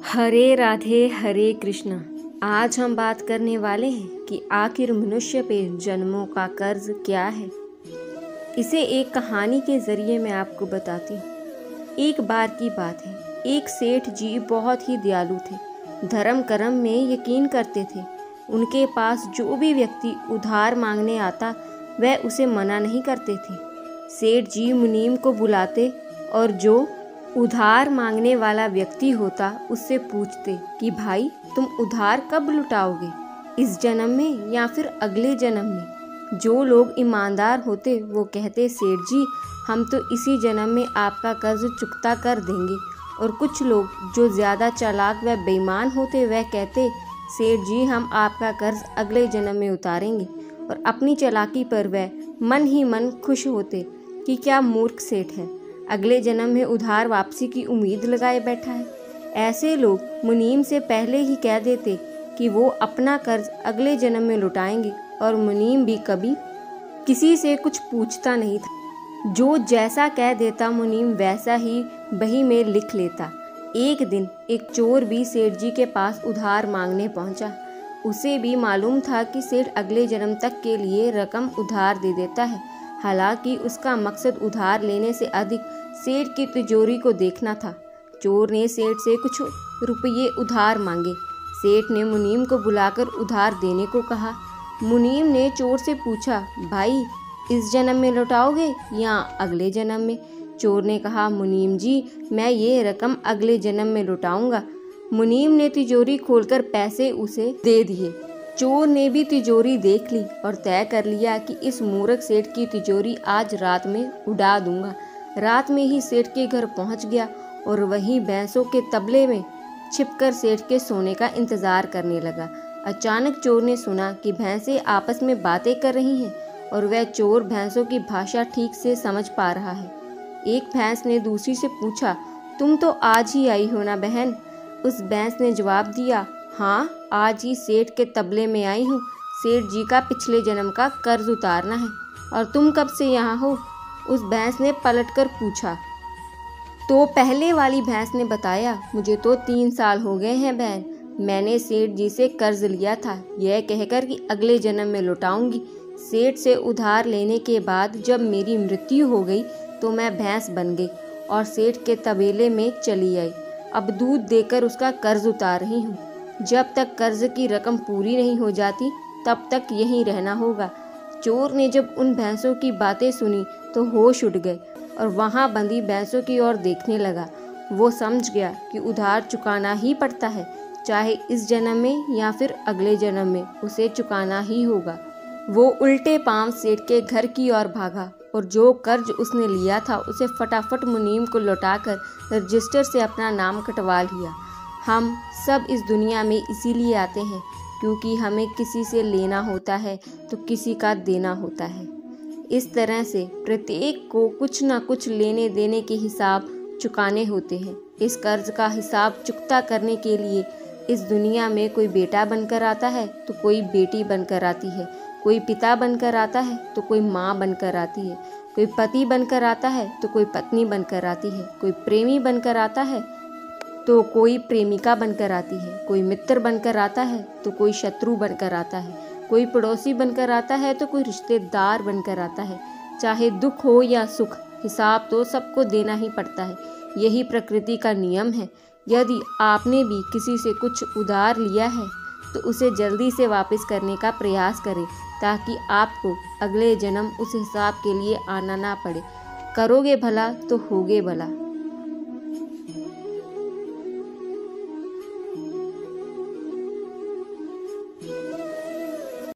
हरे राधे हरे कृष्णा। आज हम बात करने वाले हैं कि आखिर मनुष्य पे जन्मों का कर्ज क्या है। इसे एक कहानी के जरिए मैं आपको बताती हूँ। एक बार की बात है, एक सेठ जी बहुत ही दयालु थे, धर्म कर्म में यकीन करते थे। उनके पास जो भी व्यक्ति उधार मांगने आता वह उसे मना नहीं करते थे। सेठ जी मुनीम को बुलाते और जो उधार मांगने वाला व्यक्ति होता उससे पूछते कि भाई तुम उधार कब लुटाओगे, इस जन्म में या फिर अगले जन्म में। जो लोग ईमानदार होते वो कहते सेठ जी हम तो इसी जन्म में आपका कर्ज चुकता कर देंगे। और कुछ लोग जो ज़्यादा चालाक व बेईमान होते वह कहते सेठ जी हम आपका कर्ज अगले जन्म में उतारेंगे। और अपनी चालाकी पर वह मन ही मन खुश होते कि क्या मूर्ख सेठ है, अगले जन्म में उधार वापसी की उम्मीद लगाए बैठा है। ऐसे लोग मुनीम से पहले ही कह देते कि वो अपना कर्ज अगले जन्म में लुटाएंगे और मुनीम भी कभी किसी से कुछ पूछता नहीं था। जो जैसा कह देता मुनीम वैसा ही बही में लिख लेता। एक दिन एक चोर भी सेठ जी के पास उधार मांगने पहुंचा। उसे भी मालूम था कि सेठ अगले जन्म तक के लिए रकम उधार दे देता है। हालांकि उसका मकसद उधार लेने से अधिक सेठ की तिजोरी को देखना था। चोर ने सेठ से कुछ रुपये उधार मांगे। सेठ ने मुनीम को बुलाकर उधार देने को कहा। मुनीम ने चोर से पूछा, भाई इस जन्म में लौटाओगे या अगले जन्म में? चोर ने कहा, मुनीम जी मैं ये रकम अगले जन्म में लौटाऊंगा। मुनीम ने तिजोरी खोलकर पैसे उसे दे दिए। चोर ने भी तिजोरी देख ली और तय कर लिया कि इस मूर्ख सेठ की तिजोरी आज रात में उड़ा दूंगा। रात में ही सेठ के घर पहुंच गया और वहीं भैंसों के तबले में छिपकर सेठ के सोने का इंतजार करने लगा। अचानक चोर ने सुना कि भैंसें आपस में बातें कर रही हैं और वह चोर भैंसों की भाषा ठीक से समझ पा रहा है। एक भैंस ने दूसरी से पूछा, तुम तो आज ही आई हो ना बहन? उस भैंस ने जवाब दिया, हाँ आज ही सेठ के तबले में आई हूँ। सेठ जी का पिछले जन्म का कर्ज उतारना है। और तुम कब से यहाँ हो? उस भैंस ने पलटकर पूछा। तो पहले वाली भैंस ने बताया, मुझे तो 3 साल हो गए हैं बहन। मैंने सेठ जी से कर्ज लिया था यह कहकर कि अगले जन्म में लौटाऊंगी। सेठ से उधार लेने के बाद जब मेरी मृत्यु हो गई तो मैं भैंस बन गई और सेठ के तबेले में चली आई। अब दूध देकर उसका कर्ज उतार रही हूँ। जब तक कर्ज की रकम पूरी नहीं हो जाती तब तक यहीं रहना होगा। चोर ने जब उन भैंसों की बातें सुनी तो होश उड़ गए और वहां बंधी भैंसों की ओर देखने लगा। वो समझ गया कि उधार चुकाना ही पड़ता है, चाहे इस जन्म में या फिर अगले जन्म में उसे चुकाना ही होगा। वो उल्टे पांव सेठ के घर की ओर भागा और जो कर्ज उसने लिया था उसे फटाफट मुनीम को लौटाकर रजिस्टर से अपना नाम कटवा लिया। हम सब इस दुनिया में इसीलिए आते हैं क्योंकि हमें किसी से लेना होता है तो किसी का देना होता है। इस तरह से प्रत्येक को कुछ ना कुछ लेने देने के हिसाब चुकाने होते हैं। इस कर्ज का हिसाब चुकता करने के लिए इस दुनिया में कोई बेटा बनकर आता है तो कोई बेटी बनकर आती है, कोई पिता बनकर आता है तो कोई माँ बनकर आती है, कोई पति बनकर आता है तो कोई पत्नी बनकर आती है, कोई प्रेमी बनकर आता है तो कोई प्रेमिका बनकर आती है, कोई मित्र बनकर आता है तो कोई शत्रु बनकर आता है, कोई पड़ोसी बनकर आता है तो कोई रिश्तेदार बनकर आता है। चाहे दुख हो या सुख, हिसाब तो सबको देना ही पड़ता है। यही प्रकृति का नियम है। यदि आपने भी किसी से कुछ उधार लिया है तो उसे जल्दी से वापस करने का प्रयास करें ताकि आपको अगले जन्म उस हिसाब के लिए आना ना पड़े। करोगे भला तो होगे भला।